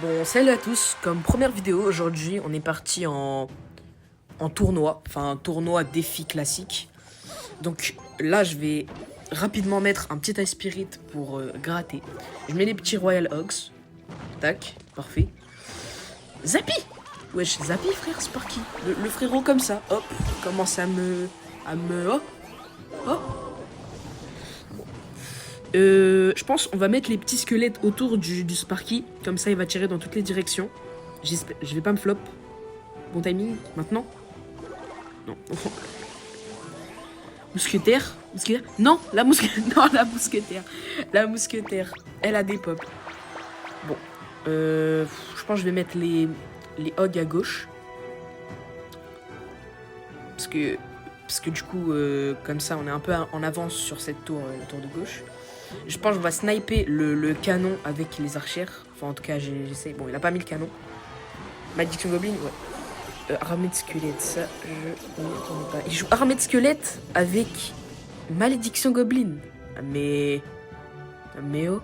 Bon, salut à tous, comme première vidéo, aujourd'hui, on est parti en tournoi, enfin un tournoi défi classique. Donc là, je vais rapidement mettre un petit Ice Spirit pour gratter. Je mets les petits Royal Hogs. Tac, parfait. Zappy. Wesh, Zappy, frère, Sparky. Le frérot comme ça, hop, commence à me... hop, hop. Je pense on va mettre les petits squelettes autour du Sparky. Comme ça, il va tirer dans toutes les directions. Je vais pas me flop. Bon timing, maintenant. Non. Mousquetaire. Non, la mousquetaire. Non, la mousquetaire. La mousquetaire. Elle a des pops. Bon. Je pense que je vais mettre les hogs à gauche. Parce que du coup, comme ça, on est un peu en avance sur cette tour, la tour de gauche. Je pense qu'on va sniper le canon avec les archères. Enfin, en tout cas, j'essaie. Bon, il a pas mis le canon. Malédiction Goblin, ouais. Armée de squelette, ça, je n'y attendais pas. Il joue armée de squelette avec Malédiction Goblin. Mais oh.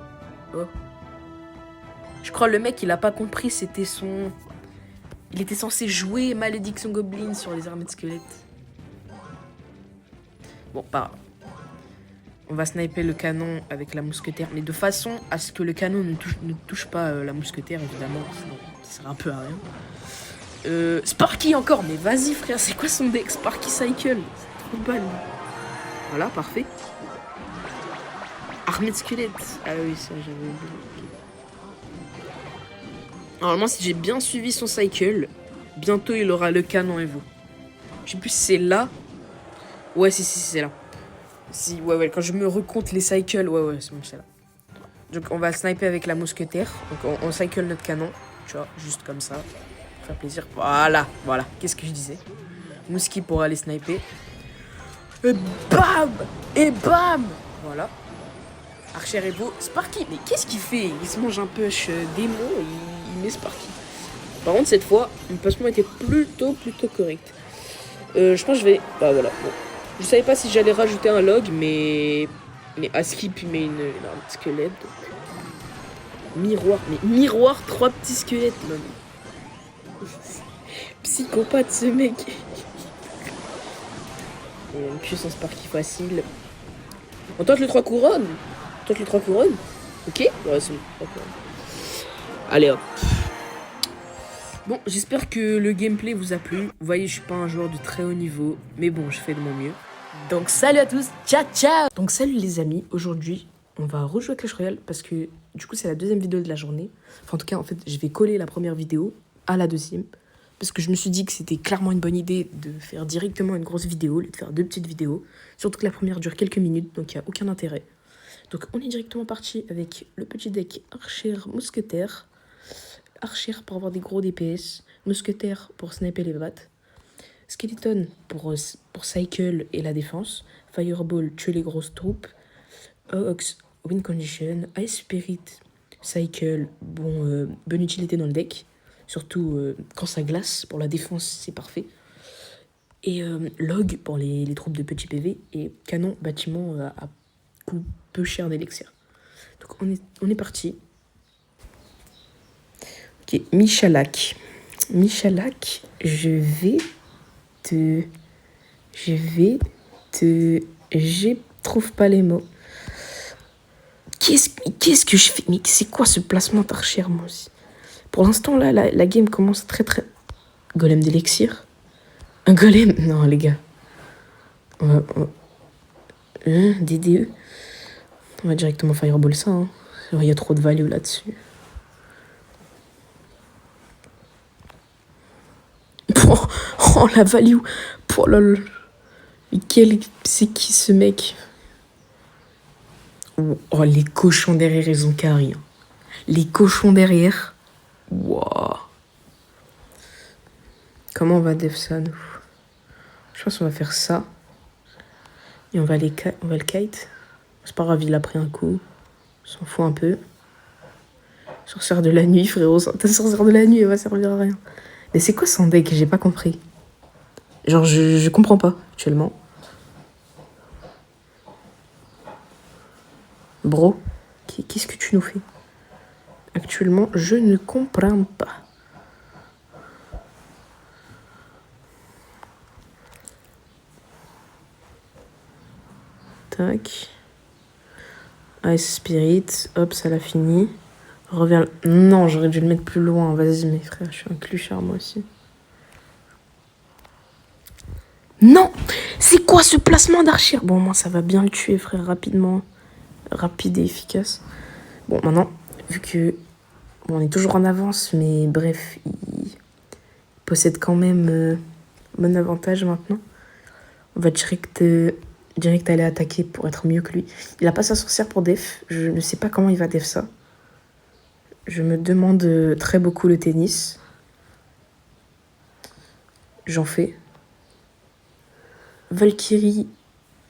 Je crois le mec, il a pas compris, c'était son... Il était censé jouer Malédiction Goblin sur les armées de squelette. Bon, pas grave. On va sniper le canon avec la mousquetaire, mais de façon à ce que le canon ne touche pas la mousquetaire, évidemment. Sinon, ça sert un peu à rien. Sparky encore, mais vas-y frère, c'est quoi son deck? Sparky Cycle, c'est trop de balles. Voilà, parfait. Armée de squelette. Ah oui, ça j'avais oublié. Normalement, si j'ai bien suivi son cycle, bientôt il aura le canon et vous. Je sais plus si c'est là. Ouais, si, c'est là. Si, ouais, quand je me recompte les cycles, ouais, c'est bon, c'est là. Donc on va sniper avec la mousquetaire. Donc on cycle notre canon, tu vois, juste comme ça. Pour faire plaisir. Voilà. Qu'est-ce que je disais? Mouski pour aller sniper. Et bam. Voilà. Archer et beau. Sparky, mais qu'est-ce qu'il fait? Il se mange un push démon et il met Sparky. Par contre, cette fois, le placement était plutôt correct. Je pense que je vais... Bah voilà, bon. Je savais pas si j'allais rajouter un log, mais Askip il met une arme de squelette. Donc... Miroir, 3 petits squelettes, man. Psychopathe ce mec. Il a une puissance Sparky facile. On tente les 3 couronnes. Ok. Ouais, c'est bon. Allez hop. Bon, j'espère que le gameplay vous a plu. Vous voyez, je suis pas un joueur de très haut niveau, mais bon, je fais de mon mieux. Donc salut à tous, ciao. Donc salut les amis, aujourd'hui on va rejouer à Clash Royale parce que du coup c'est la deuxième vidéo de la journée. Enfin en tout cas en fait je vais coller la première vidéo à la deuxième. Parce que je me suis dit que c'était clairement une bonne idée de faire directement une grosse vidéo au lieu de faire 2 petites vidéos. Surtout que la première dure quelques minutes, donc il n'y a aucun intérêt. Donc on est directement parti avec le petit deck Archer Mousquetaire. Archer pour avoir des gros DPS, Mousquetaire pour sniper les battes, Skeleton pour cycle et la défense, Fireball tuer les grosses troupes, Ox win condition, Ice Spirit cycle, bonne utilité dans le deck, surtout quand ça glace, pour la défense c'est parfait, et Log pour les troupes de petits PV, et Canon bâtiment à coût peu cher d'élixir. Donc on est parti. Ok, Michalak, je trouve pas les mots. Qu'est-ce que je fais? Mais c'est quoi ce placement d'archer, moi aussi? Pour l'instant, là, la game commence très... Golem d'élixir? Un golem? Non, les gars. DDE? On va directement fireball ça, hein. Il y a trop de value là-dessus. Oh la value. Oh lol. C'est qui ce mec? Oh les cochons derrière ils ont carré. Les cochons derrière. Wow. Comment on va def ça nous? Je pense qu'on va faire ça. Et on va le kite. C'est pas grave, il a pris un coup. On s'en fout un peu. Sorcière de la nuit, frérot. Ta sorcière de la nuit, elle va servir à rien. Mais c'est quoi son deck? J'ai pas compris. Genre, je comprends pas, actuellement. Bro, qu'est-ce que tu nous fais? Actuellement, je ne comprends pas. Tac. Ice Spirit. Hop, ça l'a fini. Reviens. Non, j'aurais dû le mettre plus loin. Vas-y, mes frères, je suis un cluchard, moi aussi. Non! C'est quoi ce placement d'Archir? Bon, moi, ça va bien le tuer, frère, rapidement. Rapide et efficace. Bon, maintenant, vu que... Bon, on est toujours en avance, mais bref, il possède quand même bon avantage maintenant. On va direct aller attaquer pour être mieux que lui. Il a pas sa sorcière pour def. Je ne sais pas comment il va def ça. Je me demande très beaucoup le tennis. J'en fais. Valkyrie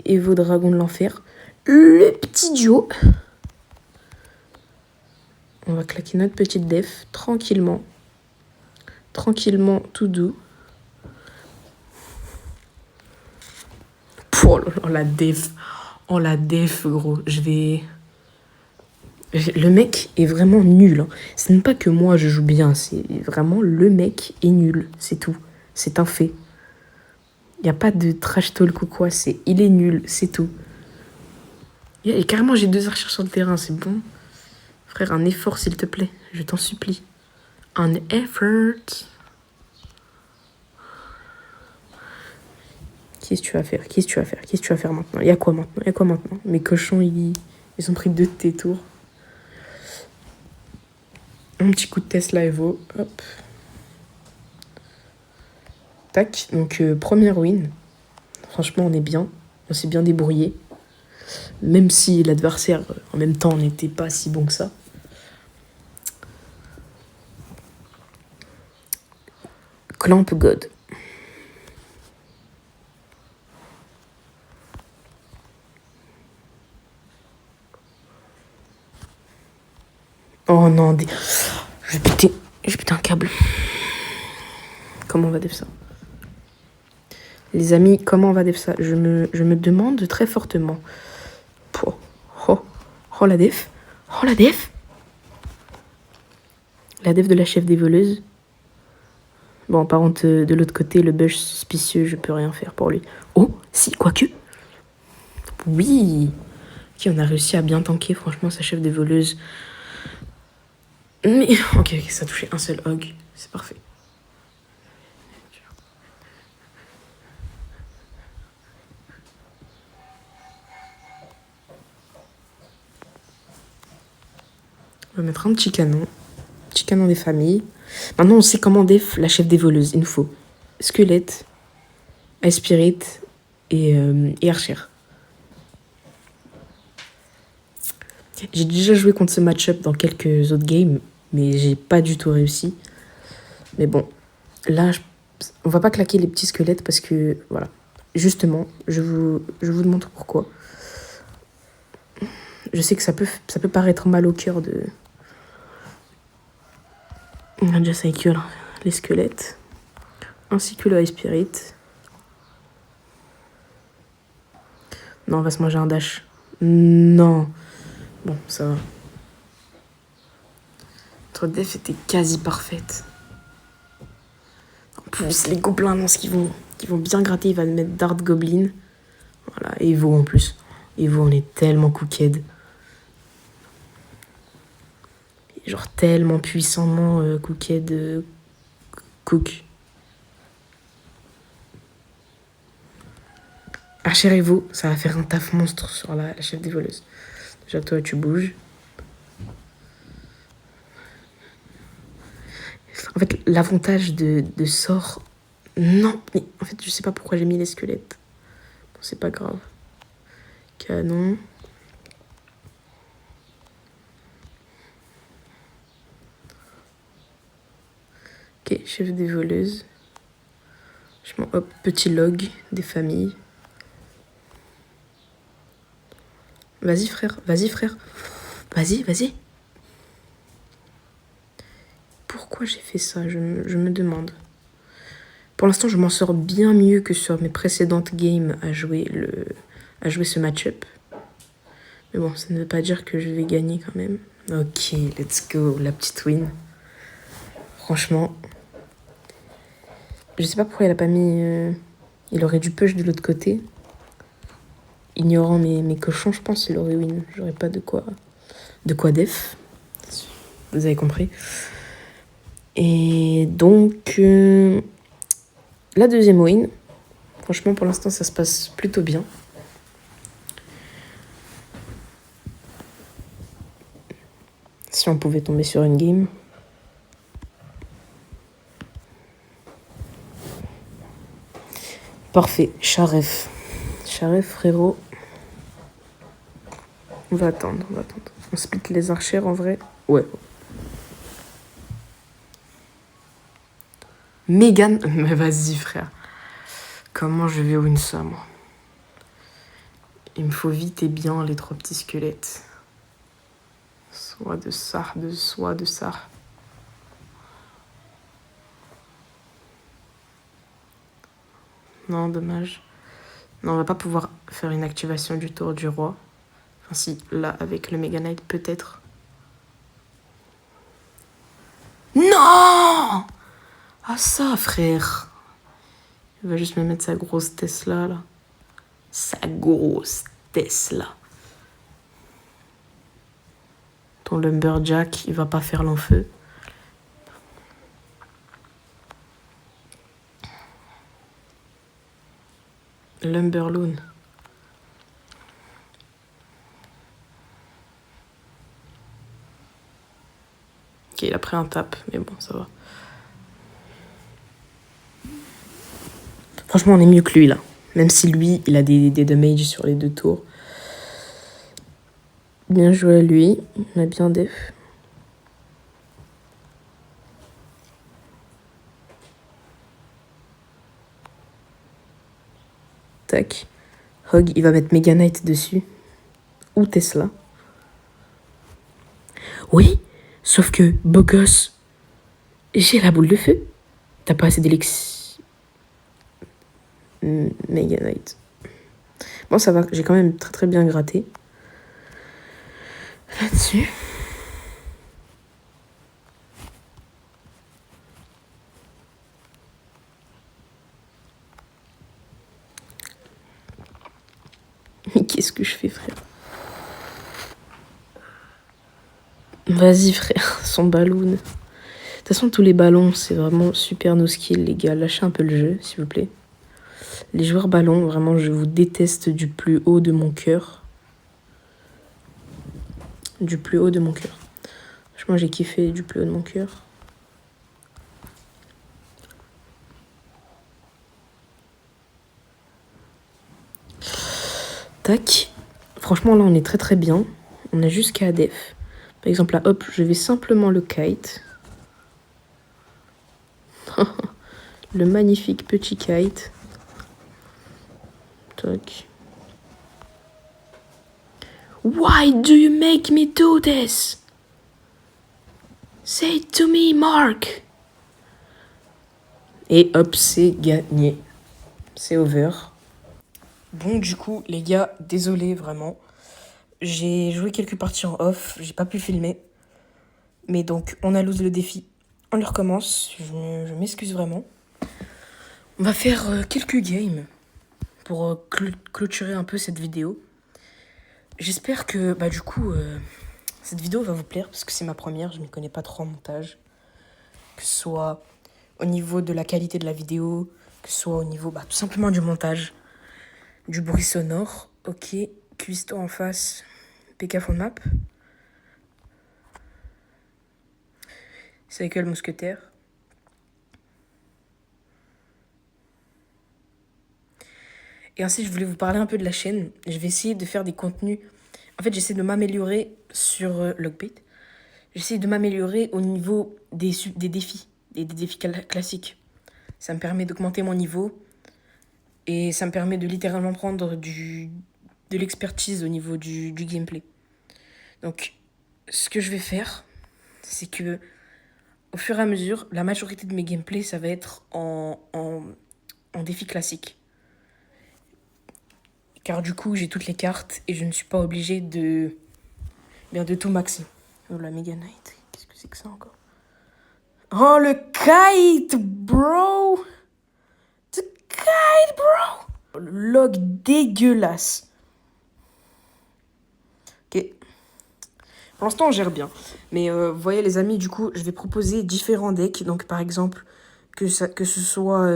et vos dragons de l'enfer. Le petit duo. On va claquer notre petite def tranquillement. Tranquillement, tout doux. Oh, la def. Oh, la def, gros. Le mec est vraiment nul. Hein. Ce n'est pas que moi je joue bien. C'est vraiment le mec est nul. C'est tout. C'est un fait. Il n'y a pas de trash talk ou quoi. Il est nul. C'est tout. Et carrément, j'ai 2 archers sur le terrain. C'est bon. Frère, un effort, s'il te plaît. Je t'en supplie. Un effort. Qu'est-ce que tu vas faire? Qu'est-ce que tu vas faire maintenant? Il y a quoi maintenant? Mes cochons, ils ont pris 2 de tes tours. Un petit coup de Tesla Evo. Hop. Tac. Donc, première win. Franchement, on est bien. On s'est bien débrouillé. Même si l'adversaire, en même temps, n'était pas si bon que ça. Clamp God. Oh non, je vais péter un câble. Comment on va def ça? Les amis, comment on va def ça? Je me demande très fortement. Oh la def. Oh la def. La def de la chef des voleuses. Bon, par contre, de l'autre côté, le bush suspicieux, je peux rien faire pour lui. Oh, si, quoique. Oui. Qui on a réussi à bien tanker, franchement, sa chef des voleuses. Mais, ok, ça a touché un seul hog. C'est parfait. On va mettre un petit canon. Petit canon des familles. Maintenant, on sait comment def la chef des voleuses. Il nous faut squelette, Ice Spirit et Archer. J'ai déjà joué contre ce match-up dans quelques autres games, mais j'ai pas du tout réussi. Mais bon, là, on va pas claquer les petits squelettes parce que, voilà. Justement, je vous montre pourquoi. Je sais que ça peut paraître mal au cœur de... On a déjà ça les squelettes, ainsi que le High Spirit. Non, on va se manger un dash. Non. Bon, ça va. Notre def était quasi parfaite. En plus, les gobelins annoncent qu'ils vont bien gratter. Il va mettre Dart Goblin. Voilà, Evo en plus. Evo, on est tellement cooked. Genre tellement puissamment cooked. Cook. Archer Evo, ça va faire un taf monstre sur la chef des voleuses. Déjà, toi, tu bouges. En fait, l'avantage de sort... Non, mais en fait, je sais pas pourquoi j'ai mis les squelettes. Bon, c'est pas grave. Canon. Ok, chef des voleuses. Hop, petit log des familles. Vas-y, frère. Vas-y. Pourquoi j'ai fait ça? Je me demande. Pour l'instant, je m'en sors bien mieux que sur mes précédentes games à jouer ce match-up. Mais bon, ça ne veut pas dire que je vais gagner quand même. Ok, let's go, la petite win. Franchement, je sais pas pourquoi elle a pas mis... Il aurait dû push de l'autre côté. Ignorant mes cochons, je pense qu'il aurait win. J'aurais pas de quoi def. Vous avez compris. Et donc, la deuxième win. Franchement, pour l'instant, ça se passe plutôt bien. Si on pouvait tomber sur une game. Parfait, Charef. Charef, frérot. On va attendre. On split les archères en vrai. Ouais. Megan. Mais vas-y, frère. Comment je vais win ça, moi? Il me faut vite et bien les 3 petits squelettes. Soit de ça. Non, dommage. Non, on va pas pouvoir faire une activation du tour du roi. Enfin si, là, avec le Mega Knight, peut-être. Non! Ah ça, frère. Il va juste me mettre sa grosse Tesla, là. Sa grosse Tesla. Ton Lumberjack, il va pas faire l'enfeu. Lumberloon. Ok, il a pris un tap, mais bon, ça va. Franchement, on est mieux que lui, là. Même si lui, il a des damages sur les 2 tours. Bien joué à lui. On a bien def. Tac. Hog, il va mettre Mega Knight dessus. Ou Tesla. Oui, sauf que, beau gosse, j'ai la boule de feu. T'as pas assez d'élixir. Mega Knight. Bon, ça va, j'ai quand même très très bien gratté. Là-dessus. Mais qu'est-ce que je fais, frère? Vas-y, frère, son ballon. De toute façon, tous les ballons, c'est vraiment super no skill, les gars. Lâchez un peu le jeu, s'il vous plaît. Les joueurs ballons, vraiment, je vous déteste du plus haut de mon cœur. Du plus haut de mon cœur. Franchement, j'ai kiffé du plus haut de mon cœur. Tac. Franchement, là, on est très très bien. On a jusqu'à def. Par exemple, là, hop, je vais simplement le kite. Le magnifique petit kite. Tac. Why do you make me do this? Say it to me, Mark. Et hop, c'est gagné. C'est over. Bon, du coup, les gars, désolé vraiment. J'ai joué quelques parties en off, j'ai pas pu filmer. Mais donc, on a lose le défi. On le recommence, je m'excuse vraiment. On va faire quelques games pour clôturer un peu cette vidéo. J'espère que, du coup, cette vidéo va vous plaire parce que c'est ma première, je ne m'y connais pas trop en montage. Que ce soit au niveau de la qualité de la vidéo, que ce soit au niveau tout simplement du montage, du bruit sonore. Ok, cuistot en face, PK fond de map. C'est avec le mousquetaire. Et ainsi, je voulais vous parler un peu de la chaîne. Je vais essayer de faire des contenus. En fait, j'essaie de m'améliorer sur Logbait. J'essaie de m'améliorer au niveau des défis, des défis classiques. Ça me permet d'augmenter mon niveau et ça me permet de littéralement prendre de l'expertise au niveau du gameplay. Donc, ce que je vais faire, c'est que au fur et à mesure, la majorité de mes gameplays, ça va être en défi classique. Car du coup, j'ai toutes les cartes et je ne suis pas obligé de tout maxer. Oh la Mega Knight, qu'est-ce que c'est que ça encore? Oh le kite, bro! The kite, bro! Le log dégueulasse. Ok. Pour l'instant, on gère bien. Mais vous voyez, les amis, du coup, je vais proposer différents decks. Donc, par exemple, que ce soit,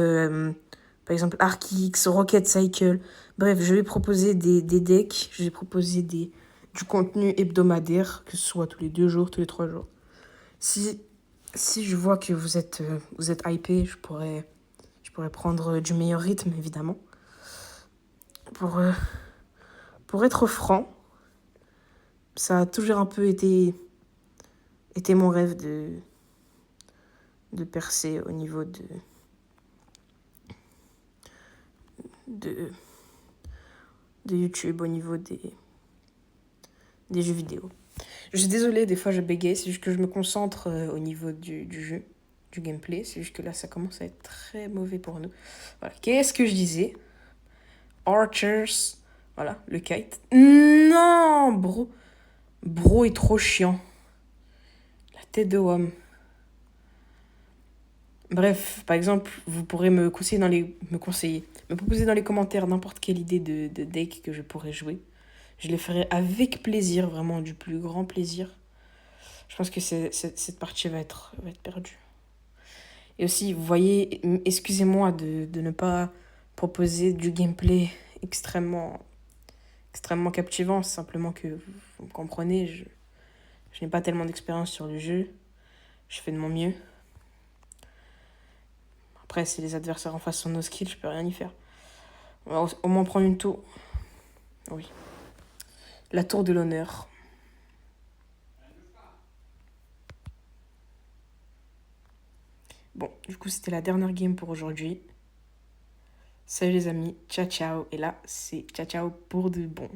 par exemple, Archix, Rocket Cycle. Bref, je vais proposer des decks. Je vais proposer du contenu hebdomadaire, que ce soit tous les 2 jours, tous les 3 jours. Si je vois que vous êtes hypé, je pourrais prendre du meilleur rythme, évidemment. Pour être franc, ça a toujours un peu été mon rêve de percer au niveau de YouTube, au niveau des jeux vidéo. Je suis désolée, des fois je bégaye, c'est juste que je me concentre au niveau du jeu, du gameplay. C'est juste que là, ça commence à être très mauvais pour nous. Voilà. Qu'est-ce que je disais? Archers. Voilà, le kite. Non, bro. Bro est trop chiant. La tête de homme. Bref, par exemple, vous pourrez me proposer dans les commentaires n'importe quelle idée de deck que je pourrais jouer. Je les ferai avec plaisir, vraiment du plus grand plaisir. Je pense que cette partie va être perdue. Et aussi, vous voyez, excusez-moi de ne pas proposer du gameplay extrêmement captivant. C'est simplement que vous me comprenez, je n'ai pas tellement d'expérience sur le jeu. Je fais de mon mieux. Après, si les adversaires en face sont no skills, je peux rien y faire. On va au moins prendre une tour. Oui. La tour de l'honneur. Bon, du coup, c'était la dernière game pour aujourd'hui. Salut les amis, ciao ciao. Et là, c'est ciao ciao pour de bon.